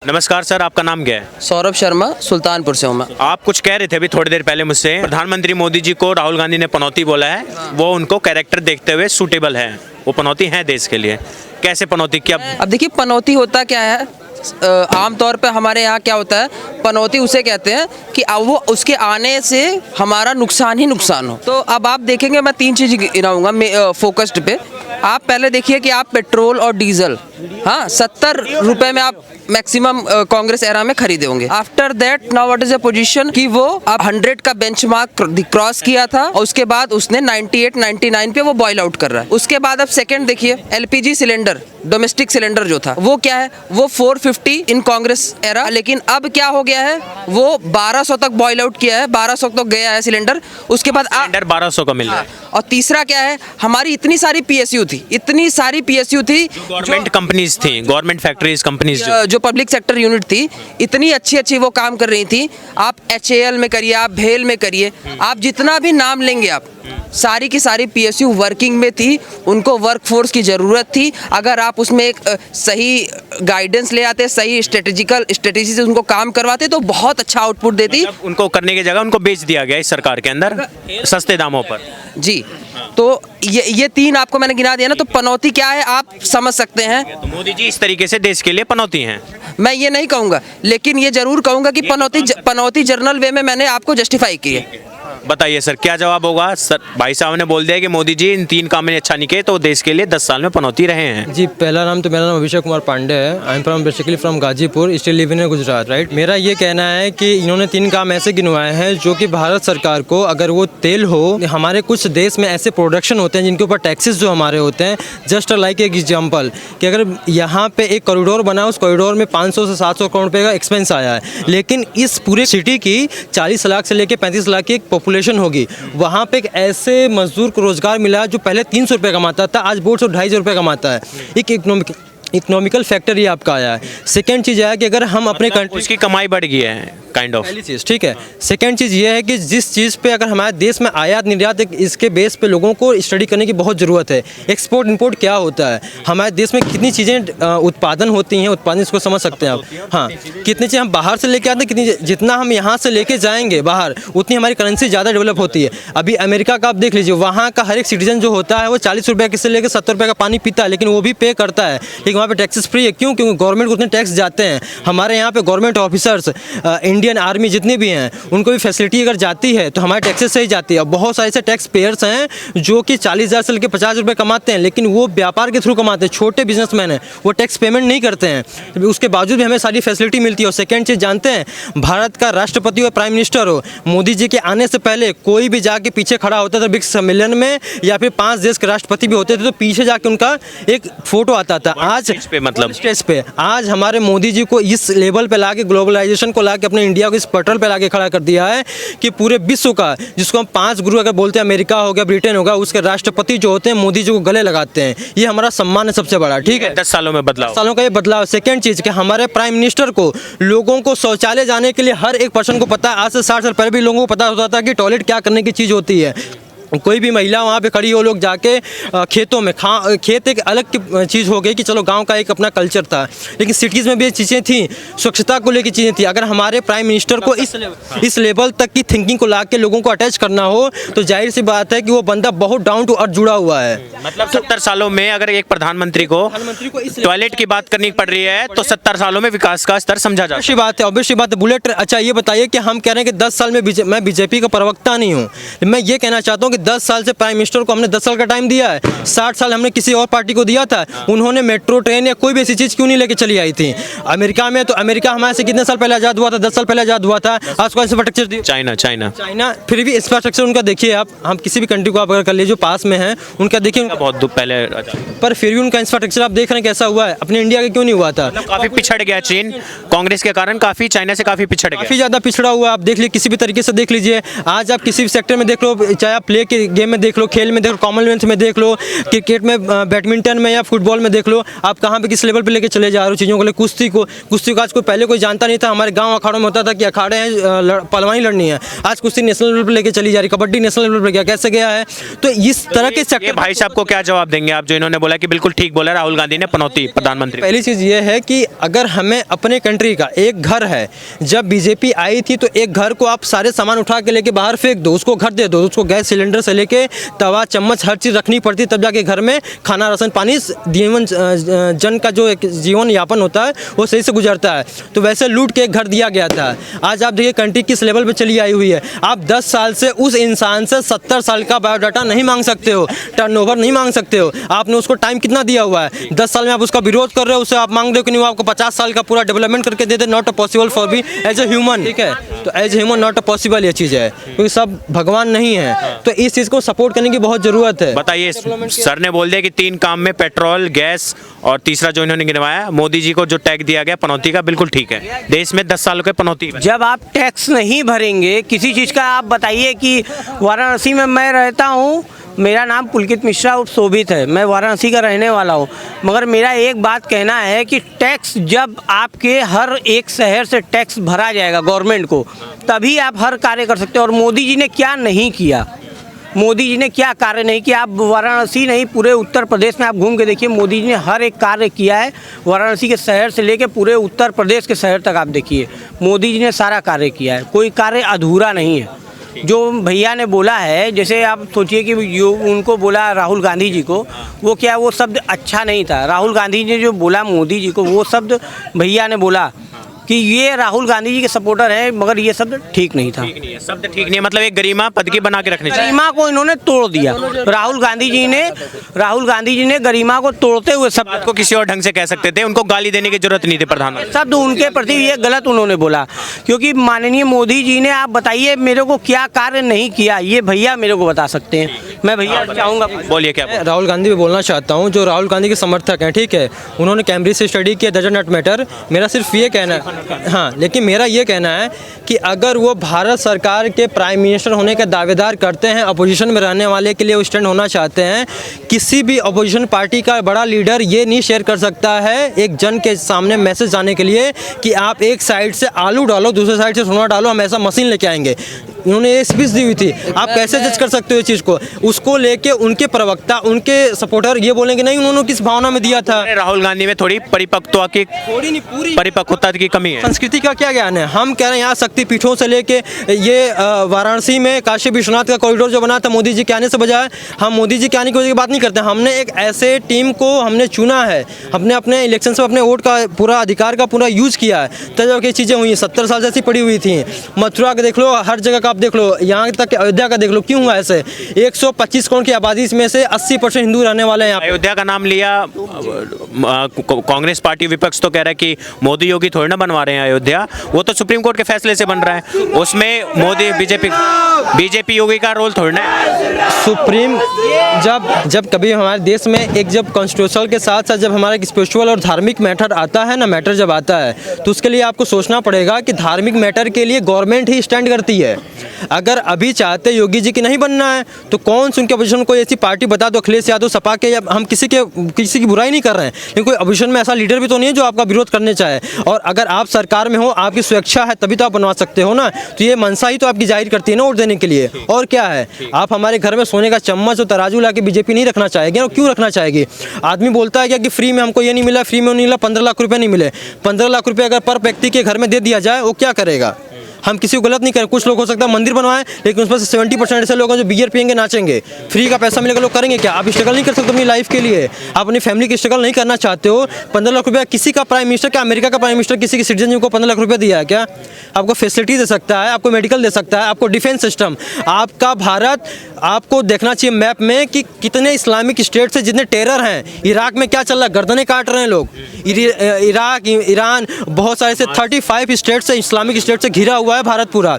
नमस्कार सर, आपका नाम क्या है? सौरभ शर्मा, सुल्तानपुर से हूँ मैं। आप कुछ कह रहे थे अभी थोड़ी देर पहले मुझसे, प्रधानमंत्री मोदी जी को राहुल गांधी ने पनौती बोला है, वो उनको कैरेक्टर देखते हुए सूटेबल है, वो पनौती है देश के लिए। कैसे पनौती? क्या अब देखिए पनौती होता क्या है, आमतौर पे हमारे यहाँ क्या होता है, पनौती उसे कहते हैं कि वो उसके आने से हमारा नुकसान ही नुकसान हो। तो अब आप देखेंगे, मैं 3 चीज़ गिनाऊंगा फोकस्ड पे। आप पहले देखिए कि आप पेट्रोल और डीजल, हाँ, 70 रुपए में आप मैक्सिमम कांग्रेस एरा में खरीदे होंगे। After that now what is the position कि वो अब 100 का बेंचमार्क क्रॉस किया था और उसके बाद उसने 98 99 पे वो बॉयल आउट कर रहा है। उसके बाद अब सेकंड देखिए, एलपीजी सिलेंडर, डोमेस्टिक सिलेंडर जो था वो क्या है, वो 450 इन कांग्रेस एरा, लेकिन अब क्या हो गया है, वो 1200 तक बॉयल आउट किया है, 1200 तक गया है सिलेंडर। उसके बाद सिलेंडर 1200 का मिल रहा है। और तीसरा क्या है, हमारी इतनी सारी पीएसयू थी, गवर्नमेंट कंपनीज थी, गवर्नमेंट फैक्ट्रीज कंपनीज जो पब्लिक सेक्टर यूनिट थी, इतनी अच्छी वो काम कर रही थी। आप HAL में करिए, आप भेल में करिए, आप जितना भी नाम लेंगे आप, सारी की सारी पीएसयू वर्किंग में थी, उनको वर्कफोर्स की ज़रूरत थी। अगर आप उसमें एक सही गाइडेंस ले आते, सही स्ट्रेटेजी से उनको काम करवाते तो बहुत अच्छा आउटपुट देती। मतलब उनको करने की जगह उनको बेच दिया गया इस सरकार के अंदर सस्ते दामों पर। जी, तो ये 3 आपको मैंने गिना दिया ना, तो पनौती क्या है आप समझ सकते हैं। तो मोदी जी इस तरीके से देश के लिए पनौती हैं। मैं ये नहीं कहूँगा, लेकिन ये जरूर कहूँगा कि पनौती जर्नल वे में मैंने आपको जस्टिफाई की है। बताइए सर, क्या जवाब होगा? सर, भाई साहब ने बोल दिया कि मोदी जी इन 3 काम में अच्छा नहीं किए तो देश के लिए 10 साल में पनौती रहे हैं। जी, पहला नाम तो मेरा नाम अभिषेक कुमार पांडे है। I am from basically from Ghazipur, still living in Gujarat, right. मेरा ये कहना है कि इन्होंने 3 काम ऐसे गिनवाए हैं जो कि भारत सरकार को, अगर वो तेल हो, हमारे कुछ देश में ऐसे प्रोडक्शन होते हैं जिनके ऊपर टैक्सेस जो हमारे होते हैं, जस्ट लाइक एक एग्जाम्पल कि अगर यहाँ पे एक कॉरिडोर बना, उस कॉरिडोर में 500 से 700 करोड़ रुपये का एक्सपेंस आया है, लेकिन इस पूरे सिटी की 40 लाख से लेकर 35 लाख की एक पॉपुलेशन होगी। वहाँ पे एक ऐसे मजदूर को रोजगार मिला जो पहले 300 रुपये कमाता था, आज 150 250 रुपये कमाता है। एक इकोनॉमिकल फैक्टर ये आपका आया है। सेकेंड चीज़ है कि अगर हम अपने कंट्री उसकी कमाई बढ़ गई है, काइंड ऑफ पहली चीज़, ठीक है। सेकंड चीज़ ये है कि जिस चीज़ पे अगर हमारे देश में आयात निर्यात, इसके बेस पे लोगों को स्टडी करने की बहुत ज़रूरत है। एक्सपोर्ट इंपोर्ट क्या होता है, हमारे देश में कितनी चीज़ें उत्पादन होती हैं, उत्पादन इसको समझ सकते हैं आप। हाँ, कितनी चीज़ें हम बाहर से लेके आते हैं, कितनी जितना हम यहाँ से लेके जाएंगे बाहर, उतनी हमारी करेंसी ज़्यादा डेवलप होती है। अभी अमेरिका का आप देख लीजिए, वहाँ का हर एक सिटीजन जो होता है वो 40 रुपये से लेकर 70 रुपये का पानी पीता है, लेकिन वो भी पे करता है, लेकिन वहाँ पर टैक्सेस फ्री है। क्यों? क्योंकि गवर्नमेंट को उतने टैक्स जाते हैं। हमारे यहाँ पे गवर्नमेंट ऑफिसर्स, इंडियन आर्मी जितने भी हैं, उनको भी फैसिलिटी अगर जाती है तो हमारे टैक्सेस से ही जाती है। बहुत सारे ऐसे टैक्स पेयर्स हैं जो कि 40,000 से लेकर 50 रुपये कमाते हैं, लेकिन वो व्यापार के थ्रू कमाते हैं, छोटे बिजनेसमैन हैं, वो टैक्स पेमेंट नहीं करते हैं, उसके बावजूद भी हमें सारी फैसिलिटी मिलती है। और सेकेंड चीज़ जानते हैं, भारत का राष्ट्रपति हो, प्राइम मिनिस्टर हो, मोदी जी के आने से पहले कोई भी जाके पीछे खड़ा होता था ब्रिक्स सम्मेलन में, या फिर 5 देश के राष्ट्रपति भी होते थे तो पीछे जाके उनका एक फोटो आता था। आज पे मतलब स्टेज पे आज हमारे मोदी जी को इस लेवल पे लाके, ग्लोबलाइजेशन को लाके, अपने इंडिया को इस पटल पे लाके खड़ा कर दिया है कि पूरे विश्व का, जिसको हम 5 गुरु अगर बोलते हैं, अमेरिका हो गया, ब्रिटेन होगा, उसके राष्ट्रपति जो होते हैं मोदी जी को गले लगाते हैं। ये हमारा सम्मान है सबसे बड़ा, ठीक है। 10 सालों में बदलाव, सालों का ये बदलाव। सेकंड चीज़ कि हमारे प्राइम मिनिस्टर को, लोगों को शौचालय जाने के लिए हर एक पर्सन को पता है। आज से 60 साल पहले भी लोगों को पता होता था कि टॉयलेट क्या करने की चीज़ होती है। कोई भी महिला वहाँ पे खड़ी हो, लोग जाके खेतों में खेत एक अलग चीज़ हो गई कि चलो गांव का एक अपना कल्चर था, लेकिन सिटीज़ में भी ये चीज़ें थी, स्वच्छता को लेकर चीज़ें थी। अगर हमारे प्राइम मिनिस्टर को इस लेवल तक की थिंकिंग को ला के लोगों को अटैच करना हो, तो जाहिर सी बात है कि वो बंदा बहुत डाउन टू अर्थ जुड़ा हुआ है। मतलब 70 सालों में अगर एक प्रधानमंत्री को टॉयलेट की बात करनी पड़ रही है तो 70 सालों में विकास का स्तर समझा जा ऑब्वियस बात है, ऑब्वियस बात है। बुलेट, अच्छा ये बताइए कि हम कह रहे हैं कि 10 साल में मैं बीजेपी का प्रवक्ता नहीं हूँ, मैं ये कहना चाहता हूँ कि 10 साल से प्राइम मिनिस्टर को हमने 10 साल का टाइम दिया है, 60 साल हमने किसी और पार्टी को दिया था। उन्होंने मेट्रो ट्रेन या कोई भी ऐसी चीज़ क्यों नहीं लेके चली आई थी? अमेरिका में तो, अमेरिका हमारे से कितने साल पहले आज़ाद हुआ था? 10 साल पहले आज़ाद हुआ था। आज को इंफ्रास्ट्रक्चर दी चाइना फिर भी इंफ्रास्ट्रक्चर उनका देखिए आप, हम किसी भी कंट्री को आप अगर कर लीजिए जो पास में है, उनका देखिए बहुत पहले, पर फिर भी उनका इंफ्रास्ट्रक्चर आप देख रहे हैं कैसा हुआ है। अपने इंडिया का क्यों नहीं हुआ था? काफ़ी पिछड़ गया चीन, कांग्रेस के कारण काफ़ी चाइना से काफ़ी पिछड़ गया, काफ़ी ज़्यादा पिछड़ा हुआ। आप देख लीजिए, किसी भी तरीके से देख लीजिए, आज आप किसी भी सेक्टर में देख लो, चाहे आप प्ले के गेम में देख लो, खेल में देख लो, कॉमनवेल्थ में देख लो, क्रिकेट में, बैडमिंटन में या फुटबॉल में देख लो, आप कहाँ पे किस लेवल पे लेके चले जा रहे हो चीज़ों को ले। कुश्ती को आज कोई पहले कोई जानता नहीं था, हमारे गाँव अखाड़ों में होता था कि अखाड़े हैं पहलवानी लड़नी है, आज कुश्ती नेशनल लेवल पर लेके चली जा रही, कबड्डी नेशनल लेवल पर गया, कैसे गया है। तो इस तरह के ये भाई साहब को क्या जवाब देंगे आप, जो इन्होंने बोला कि बिल्कुल ठीक बोला राहुल गांधी ने पनौती प्रधानमंत्री। पहली चीज़ ये है कि अगर हमें अपने कंट्री का एक घर है, जब बीजेपी आई थी तो एक घर को आप सारे सामान उठा के लेके बाहर फेंक दो, उसको घर दे दो, उसको गैस सिलेंडर से लेके तवा चम्मच हर चीज़ रखनी पड़ती, तब जाके घर में खाना राशन पानी जीवन जन का जो एक जीवन यापन होता है वो सही से गुजरता है। तो वैसे लूट के एक घर दिया गया था। आज आप देखिए कंट्री किस लेवल पे चली आई हुई है। आप 10 साल से उस इंसान से 70 साल का बायोडाटा नहीं मांग सकते हो, टर्नओवर नहीं मांग सकते हो। आपने उसको टाइम कितना दिया हुआ है, 10 साल में आप उसका विरोध कर रहे हो, उससे आप मांग रहे हो कि नहीं वो आपको 50 साल का पूरा डेवलपमेंट करके दे दे। Not a possible for be as a human, ठीक है। तो as human not a possible ये चीज़ है, क्योंकि सब भगवान नहीं है। तो इस चीज़ को सपोर्ट करने की बहुत ज़रूरत है। बताइए, सर ने बोल दिया कि 3 काम में पेट्रोल, गैस और तीसरा जो इन्होंने गिनवाया, मोदी जी को जो टैग दिया गया पनौती का, बिल्कुल ठीक है। देश में 10 सालों के पनौती। जब आप टैक्स नहीं भरेंगे किसी चीज़ का, आप बताइए कि वाराणसी में मैं रहता हूँ, मेरा नाम पुलकित मिश्रा उर्फ शोभित है, मैं वाराणसी का रहने वाला हूँ, मगर मेरा एक बात कहना है कि टैक्स जब आपके हर एक शहर से टैक्स भरा जाएगा गवर्नमेंट को, तभी आप हर कार्य कर सकते हो। और मोदी जी ने क्या नहीं किया, मोदी जी ने क्या कार्य नहीं किया। आप वाराणसी नहीं, पूरे उत्तर प्रदेश में आप घूम के देखिए, मोदी जी ने हर एक कार्य किया है। वाराणसी के शहर से लेके पूरे उत्तर प्रदेश के शहर तक आप देखिए, मोदी जी ने सारा कार्य किया है, कोई कार्य अधूरा नहीं है। जो भैया ने बोला है, जैसे आप सोचिए कि जो उनको बोला राहुल गांधी जी को, वो क्या, वो शब्द अच्छा नहीं था। राहुल गांधी जी ने जो बोला मोदी जी को, वो शब्द भैया ने बोला कि ये राहुल गांधी जी के सपोर्टर हैं, मगर ये शब्द ठीक नहीं था। शब्द ठीक नहीं है, मतलब एक गरिमा पद की बना के रखनी चाहिए। गरिमा को इन्होंने तोड़ दिया। राहुल गांधी जी ने गरिमा को तोड़ते हुए शब्द को किसी और ढंग से कह सकते थे, उनको गाली देने की जरूरत नहीं थी प्रधानमंत्री। शब्द उनके प्रति ये गलत उन्होंने बोला, क्योंकि माननीय मोदी जी ने, आप बताइए मेरे को क्या कार्य नहीं किया, ये भैया मेरे को बता सकते हैं। मैं भैया चाहूँगा, बोलिए क्या। राहुल गांधी भी बोलना चाहता हूँ, जो राहुल गांधी के समर्थक हैं, ठीक है, उन्होंने कैम्ब्रिज से स्टडी किया, डजंट नॉट मैटर। मेरा सिर्फ ये कहना है, हाँ, लेकिन मेरा ये कहना है कि अगर वो भारत सरकार के प्राइम मिनिस्टर होने का दावेदार करते हैं, अपोजिशन में रहने वाले के लिए वो स्टैंड होना चाहते हैं, किसी भी अपोजिशन पार्टी का बड़ा लीडर ये नहीं शेयर कर सकता है एक जन के सामने मैसेज जाने के लिए कि आप एक साइड से आलू डालो, दूसरे साइड से सोना डालो, हम ऐसा मशीन लेके आएंगे। उन्होंने ये स्पीच दी हुई थी, आप कैसे जज कर सकते हो इस चीज़ को। उसको लेके उनके प्रवक्ता, उनके सपोर्टर ये बोलेंगे नहीं, उन्होंने किस भावना में दिया था। राहुल गांधी में थोड़ी परिपक्वता की, थोड़ी नहीं, पूरी परिपक्वता की कमी है। संस्कृति का क्या ज्ञान है। हम कह रहे हैं यहाँ शक्तिपीठों से लेके ये वाराणसी में काशी विश्वनाथ का कॉरिडोर जो बना था मोदी जी के आने से बजाय, हम मोदी जी के आने की वजह की बात नहीं करते। हमने एक ऐसे टीम को हमने चुना है, हमने अपने इलेक्शन में अपने वोट का पूरा अधिकार का पूरा यूज़ किया है, तब ये चीज़ें हुई हैं। 70 साल से ऐसी पड़ी हुई थी। मथुरा का देख लो, हर जगह का आप देख लो, यहाँ तक अयोध्या का देख लो, क्यों हुआ ऐसे। 125 करोड़ की आबादी में से 80% हिंदू रहने वाले हैं। अयोध्या का नाम लिया, कांग्रेस पार्टी विपक्ष तो कह रहा है कि मोदी योगी थोड़ी ना बनवा रहे हैं अयोध्या, वो तो सुप्रीम कोर्ट के फैसले से बन रहा है, उसमें मोदी बीजेपी योगी का रोल थोड़ी ना है। सुप्रीम जब कभी हमारे देश में एक जब कॉन्स्टिट्यूशनल के साथ साथ जब हमारा एक स्पिरिचुअल और धार्मिक मैटर आता है ना, मैटर जब आता है तो उसके लिए आपको सोचना पड़ेगा कि धार्मिक मैटर के लिए गवर्नमेंट ही स्टैंड करती है। अगर अभी चाहते योगी जी की नहीं बनना है तो कौन सी उनके अपोजिशन कोई ऐसी पार्टी बता दो, अखिलेश यादव, सपा के, या हम किसी की बुराई नहीं कर रहे हैं, लेकिन कोई अपोजिशन में ऐसा लीडर भी तो नहीं है जो आपका विरोध करने चाहे। और अगर आप सरकार में हो, आपकी स्वेच्छा है, तभी तो आप बनवा सकते हो ना। तो ये मनसा ही तो आपकी जाहिर करती है ना वोट देने के लिए, और क्या है। आप हमारे घर में सोने का चम्मच और तराजू ला के बीजेपी नहीं रखना चाहेगी, और क्यों रखना चाहेगी। आदमी बोलता है क्या कि फ्री में हमको ये नहीं मिला, फ्री में नहीं मिला, 15 लाख रुपये नहीं मिले। 15 लाख रुपये अगर पर व्यक्ति के घर में दे दिया जाए, वो क्या करेगा। हम किसी को गलत नहीं करें, कुछ लोग हो सकता है मंदिर बनवाएं, लेकिन उसमें से 70% ऐसे लोग हैं जो बियर पियेंगे, नाचेंगे। फ्री का पैसा मिलेगा, लोग करेंगे क्या। आप स्ट्रगल नहीं कर सकते अपनी लाइफ के लिए, आप अपनी फैमिली की स्ट्रगल नहीं करना चाहते हो। 15 लाख रुपया किसी का प्राइम मिनिस्टर, क्या अमेरिका का प्राइम मिनिस्टर किसी की सिटीजन को 15 लाख रुपया दिया है क्या। आपको फैसिलिटी दे सकता है, आपको मेडिकल दे सकता है, आपको डिफेंस सिस्टम। आपका भारत, आपको देखना चाहिए मैप में कि कितने इस्लामिक स्टेट से जितने टेरर हैं। इराक में क्या चल रहा है, गर्दनें काट रहे हैं लोग। इराक, ईरान, बहुत सारे से 35 स्टेट से, इस्लामिक स्टेट से घिरा हुआ हुआ है भारत पूरा,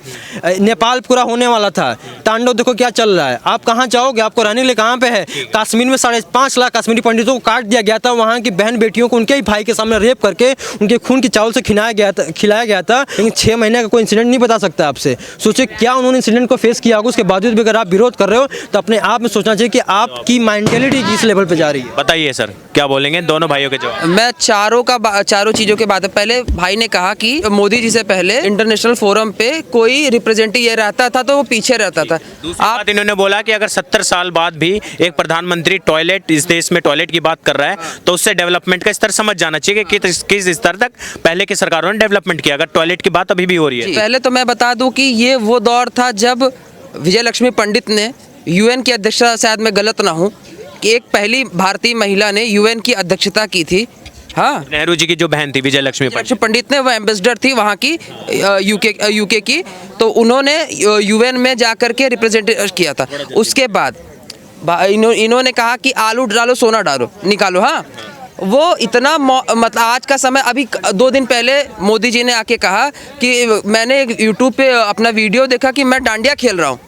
नेपाल पूरा होने वाला था, तांडव देखो क्या चल रहा है। आप कहाँ जाओगे, आपको रहने के लिए कहाँ पे है? कश्मीर में 5.5 लाख कश्मीरी पंडितों को काट दिया गया था, वहाँ की बहन बेटियों को उनके ही भाई के सामने रेप करके उनके खून की चावल से खिलाया गया था। लेकिन 6 महीने का कोई इंसिडेंट नहीं बता सकता आपसे। सोचिए क्या उन्होंने इंसिडेंट को फेस किया होगा, उसके बावजूद भी अगर आप विरोध कर रहे हो तो अपने आप में सोचना चाहिए कि आपकी मेंटेलिटी किस लेवल पे जा रही है। बताइए सर, क्या बोलेंगे दोनों भाइयों के जवाब? मैं चारों चीज़ों के बात है। पहले भाई ने कहा कि मोदी जी से पहले इंटरनेशनल फोरम पे कोई रिप्रेजेंटेटिव ये रहता था तो वो पीछे रहता था। आप इन्होंने बोला कि अगर 70 साल बाद भी एक प्रधानमंत्री टॉयलेट, इस देश में टॉयलेट की बात कर रहा है तो उससे डेवलपमेंट का स्तर समझ जाना चाहिए कि किस स्तर तक पहले की सरकारों ने डेवलपमेंट किया, अगर टॉयलेट की बात अभी भी हो रही है। पहले तो मैं बता दूं कि ये वो दौर था जब विजय लक्ष्मी पंडित ने यूएन की अध्यक्षता, शायद मैं गलत ना हूं, कि एक पहली भारतीय महिला ने यूएन की अध्यक्षता की थी। हाँ, नेहरू जी की जो बहन थी विजय लक्ष्मी पंडित ने, वो एम्बेसडर थी वहाँ की यूके की, तो उन्होंने यूएन में जाकर के रिप्रेजेंट किया था। उसके बाद इन्होंने कहा कि आलू डालो सोना डालो निकालो। हाँ, वो इतना मतलब आज का समय, अभी 2 दिन पहले मोदी जी ने आके कहा कि मैंने यूट्यूब पे अपना वीडियो देखा कि मैं डांडिया खेल रहा हूँ।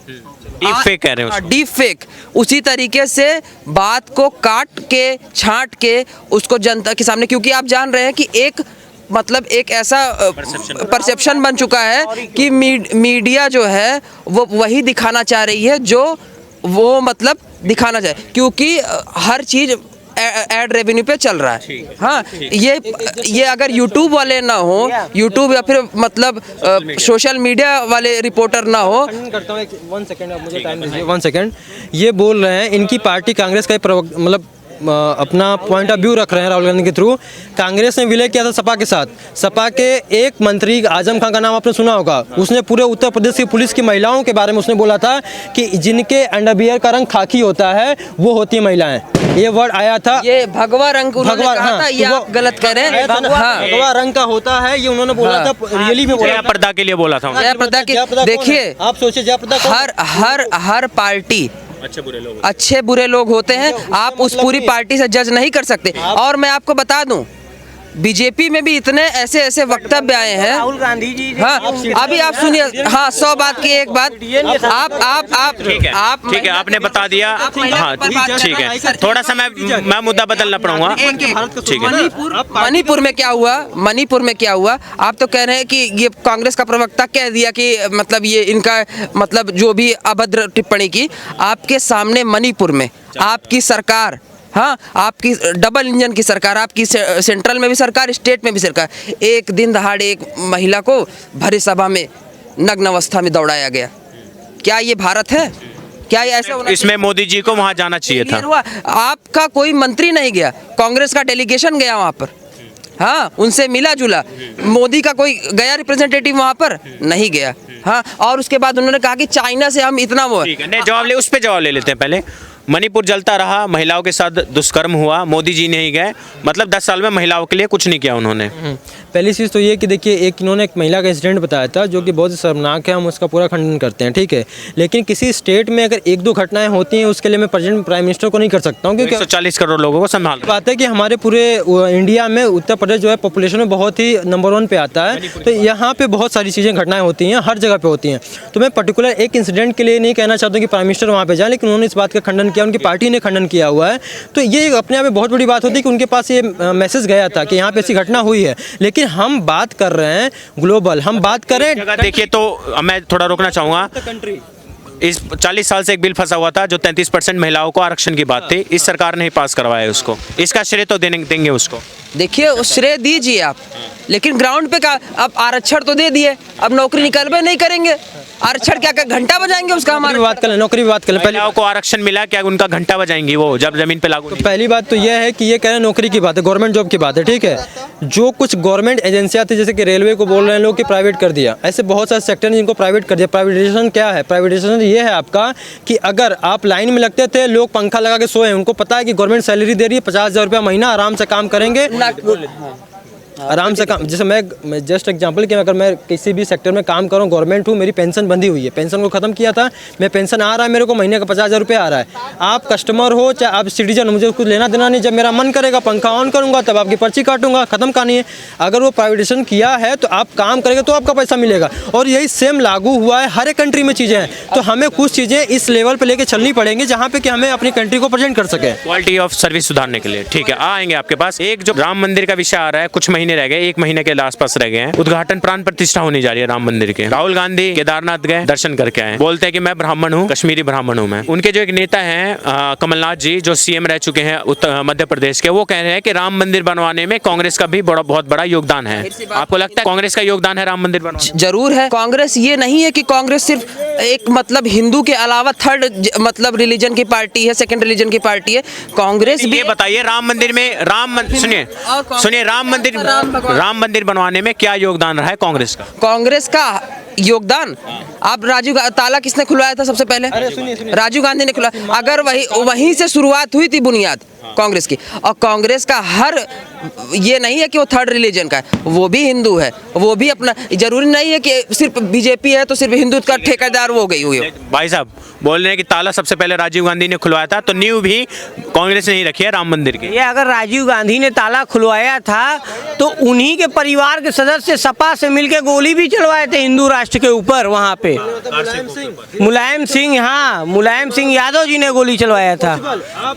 डीप फेक कह रहे हैं उसको। Deep fake. उसी तरीके से बात को काट के छांट के उसको जनता के सामने, क्योंकि आप जान रहे हैं कि एक ऐसा परसेप्शन बन चुका है कि मीडिया जो है वो वही दिखाना चाह रही है जो वो मतलब दिखाना चाहे, क्योंकि हर चीज़ एड रेवेन्यू पे चल रहा है। हाँ, ये अगर यूट्यूब वाले ना हो, यूट्यूब या फिर मतलब सोशल मीडिया वाले रिपोर्टर ना हो। करता हूँ 1 सेकंड, आप मुझे टाइम दीजिए 1 सेकंड। ये बोल रहे हैं इनकी पार्टी कांग्रेस का मतलब अपना पॉइंट ऑफ व्यू रख रहे हैं राहुल गांधी के थ्रू। कांग्रेस ने विलय किया था सपा के साथ। सपा के एक मंत्री आजम खान का नाम आपने सुना होगा, उसने पूरे उत्तर प्रदेश की पुलिस की महिलाओं के बारे में उसने बोला था कि जिनके अंडरवियर का रंग खाकी होता है वो होती है महिलाएं। ये वर्ड आया था, ये भगवा रंग उन्होंने कहा था, ये आप गलत कह रहे हैं। भगवा रंग का होता है, ये उन्होंने बोला था, रियली में बोला। जयाप्रदा के लिए बोला था। जयाप्रदा की देखिए, आप सोचिए जयाप्रदा हर पार्टी अच्छे बुरे लोग होते हैं, आप उस पूरी पार्टी से जज नहीं कर सकते। और मैं आपको बता दूं, बीजेपी में भी इतने ऐसे वक्तव्य आए हैं। राहुल गांधी जी। हाँ, अभी आप सुनिए। हाँ, 100 बात की एक बात। आप ठीक है, आपने बता दिया। हाँ, ठीक है, थोड़ा सा मैं मुद्दा बदलना पड़ूंगा। ठीक है, मणिपुर में क्या हुआ? आप तो कह रहे हैं कि ये कांग्रेस का प्रवक्ता कह दिया कि मतलब ये इनका मतलब जो भी अभद्र टिप्पणी की। आपके सामने मणिपुर में आपकी सरकार, हाँ, आपकी डबल इंजन की सरकार, आपकी सेंट्रल में भी सरकार, स्टेट में भी सरकार, एक दिन दहाड़े एक महिला को भरी सभा में नग्न अवस्था में दौड़ाया गया। क्या ये भारत है? क्या ये ऐसा होना? इसमें मोदी जी को वहां जाना चाहिए था। आपका कोई मंत्री नहीं गया, कांग्रेस का डेलीगेशन गया वहां पर। हाँ, उनसे मिला जुला। मोदी का कोई गया रिप्रेजेंटेटिव वहां पर? नहीं गया। हाँ, और उसके बाद उन्होंने कहा कि चाइना से हम इतना वो उस पर जवाब ले लेते हैं। पहले मणिपुर जलता रहा, महिलाओं के साथ दुष्कर्म हुआ, मोदी जी नहीं गए, मतलब 10 साल में महिलाओं के लिए कुछ नहीं किया उन्होंने। पहली चीज़ तो ये कि देखिए, इन्होंने एक महिला का इंसिडेंट बताया था जो कि बहुत ही शर्मनाक है, हम उसका पूरा खंडन करते हैं, ठीक है। लेकिन किसी स्टेट में अगर 1-2 घटनाएं होती हैं उसके लिए मैं प्रेजेंट प्राइम मिनिस्टर को नहीं कर सकता हूँ, क्योंकि 140 करोड़ लोगों को संभाल बात है कि हमारे पूरे इंडिया में उत्तर प्रदेश जो है पॉपुलेशन में बहुत ही नंबर 1 पे आता है। तो यहाँ पे बहुत सारी चीज़ें घटनाएं होती हैं, हर जगह पे होती हैं। तो मैं पर्टिकुलर एक इंसिडेंट के लिए नहीं कहना चाहता हूँ कि प्राइम मिनिस्टर वहाँ पे जाए, लेकिन उन्होंने इस बात का खंडन किया, उनकी पार्टी ने खंडन किया हुआ है। तो ये अपने आप में बहुत बड़ी बात होती है कि उनके पास ये मैसेज गया था कि यहाँ पे ऐसी घटना हुई है। लेकिन हम बात कर रहे हैं ग्लोबल, हम बात करें। देखिए, तो मैं थोड़ा रोकना चाहूँगा। इस 40 साल से एक बिल फंसा हुआ था जो 33% महिलाओं को आरक्षण की बात थी, इस सरकार ने ही पास करवाया उसको। इसका श्रेय तो देंगे उसको। देखिए, उस श्रेय दीजिए आप, लेकिन ग्राउंड पे का अब आरक्षण तो दे दिए, अब नौकरी निकलवे नहीं करेंगे। आरक्षण क्या घंटा बजाएंगे उसका? हमारी बात कर लें, नौकरी बात कर लें। पहले को आरक्षण मिला, क्या उनका घंटा बजाएंगी वो जब जमीन पे लागू? तो पहली बात तो यह है कि ये कह रहे हैं नौकरी की बात है, गवर्नमेंट जॉब की बात है, ठीक है। जो कुछ गवर्नमेंट एजेंसियां थी, जैसे कि रेलवे को बोल रहे हैं लोग कि प्राइवेट कर दिया, ऐसे बहुत सारे सेक्टर हैं जिनको प्राइवेट कर दिया। प्राइवेटाइजेशन क्या है? प्राइवेटाइजेशन ये है आपका कि अगर आप लाइन में लगते थे, लोग पंखा लगा के सोए, उनको पता है कि गवर्नमेंट सैलरी दे रही है, 50,000 रुपया महीना, आराम से काम करेंगे। आराम से काम, जैसे मैं जस्ट एग्जांपल कि अगर मैं किसी भी सेक्टर में काम कर रहा हूँ, गवर्नमेंट हूँ, मेरी पेंशन बंधी हुई है, पेंशन को ख़त्म किया था, मैं पेंशन आ रहा है मेरे को महीने का 50,000 रुपये आ रहा है। आप कस्टमर हो चाहे आप सिटीजन हो, मुझे कुछ लेना देना नहीं, जब मेरा मन करेगा पंखा ऑन करूँगा तब आपकी पर्ची काटूंगा, खत्म कहानी है। अगर वो प्राइवेटाइजेशन किया है तो आप काम करेंगे तो आपका पैसा मिलेगा, और यही सेम लागू हुआ है हर एक कंट्री में चीज़ें हैं। तो हमें कुछ चीज़ें इस लेवल पर लेके चलनी पड़ेंगी जहाँ पे कि हमें अपनी कंट्री को प्रेजेंट कर सके, क्वालिटी ऑफ सर्विस सुधारने के लिए। ठीक है, आएंगे आपके पास। एक जो राम मंदिर का विषय आ रहा है, कुछ महीने रह गए, 1 महीने के आसपास रह गए हैं, उद्घाटन प्राण प्रतिष्ठा होने जा रही है राम मंदिर के। राहुल गांधी केदारनाथ गए, दर्शन करके आए, बोलते हैं कि मैं ब्राह्मण हूँ, कश्मीरी ब्राह्मण हूँ मैं। उनके जो एक नेता हैं कमलनाथ जी, जो सीएम रह चुके हैं मध्य प्रदेश के, वो कह रहे हैं कि राम मंदिर बनवाने में कांग्रेस का भी बहुत बड़ा योगदान है। आपको लगता है कांग्रेस का योगदान है राम मंदिर बनवाने? जरूर है। कांग्रेस ये नहीं है कि कांग्रेस सिर्फ एक मतलब हिंदू के अलावा थर्ड मतलब रिलीजन की पार्टी है, सेकंड रिलीजन की पार्टी है। कांग्रेस भी ये बताइए, राम मंदिर में सुनिए राम मंदिर बनवाने में क्या योगदान रहा है कांग्रेस का? कांग्रेस का योगदान, आप ताला किसने खुलवाया था सबसे पहले? राजीव गांधी ने खुलवाया। अगर वहीं से शुरुआत हुई थी बुनियाद कांग्रेस की। और कांग्रेस का हर ये नहीं है कि वो थर्ड रिलीजन का है, वो भी हिंदू है, वो भी अपना, जरूरी नहीं है कि सिर्फ बीजेपी है तो सिर्फ हिंदू का ठेकेदार वो हो गई हुई हो। भाई साहब बोल रहे हैं कि ताला सबसे पहले राजीव गांधी ने खुलवाया था, तो नींव भी कांग्रेस ने ही रखी है राम मंदिर की। ये अगर राजीव गांधी ने ताला खुलवाया था तो उन्हीं के परिवार के सदस्य सपा से मिलकर गोली भी चलवाए थे हिंदू राष्ट्र के ऊपर। वहाँ पे मुलायम सिंह, हाँ मुलायम सिंह यादव जी ने गोली चलवाया था।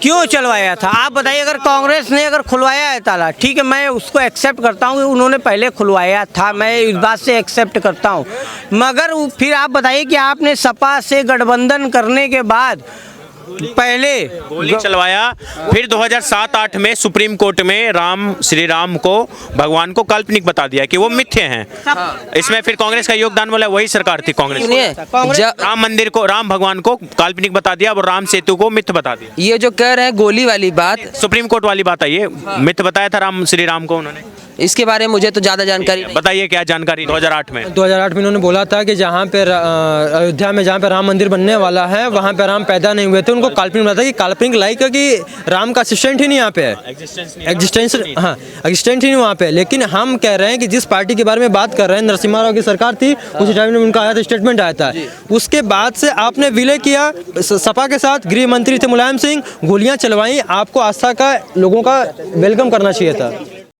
क्यों चलवाया था आप बताइए? अगर कांग्रेस ने अगर खुलवाया है ताला, ठीक है, मैं उसको एक्सेप्ट करता हूँ कि उन्होंने पहले खुलवाया था, मैं इस बात से एक्सेप्ट करता हूँ। मगर फिर आप बताइए कि आपने सपा से गठबंधन करने के बाद पहले गोली चलवाया, फिर 2007-8 में सुप्रीम कोर्ट में श्री राम को, भगवान को काल्पनिक बता दिया कि वो मिथ्य हैं। इसमें फिर कांग्रेस का योगदान बोला, वही सरकार थी कांग्रेस। राम मंदिर को, राम भगवान को काल्पनिक बता दिया और राम सेतु को मिथ्य बता दिया। ये जो कह रहे हैं गोली वाली बात, सुप्रीम कोर्ट वाली बात है, ये मिथ्य बताया था श्री राम को उन्होंने। इसके बारे में मुझे तो ज्यादा जानकारी नहीं। बताइए क्या जानकारी? 2008 में उन्होंने बोला था कि जहाँ पे अयोध्या में जहाँ पे राम मंदिर बनने वाला है वहाँ पे राम पैदा नहीं हुए थे। उनको काल्पनिक बताया कि काल्पनिक लाइक कि राम का असिस्टेंट ही नहीं यहाँ पे है, एग्जिस्टेंट ही नहीं वहाँ पे। लेकिन हम कह रहे हैं कि जिस पार्टी के बारे में बात कर रहे हैं, नरसिम्हा राव की सरकार थी, उस टाइम में उनका आया था, स्टेटमेंट आया था। उसके बाद से आपने विलय किया सपा के साथ, गृह मंत्री थे मुलायम सिंह, गोलियाँ चलवाई। आपको आस्था का लोगों का वेलकम करना चाहिए था।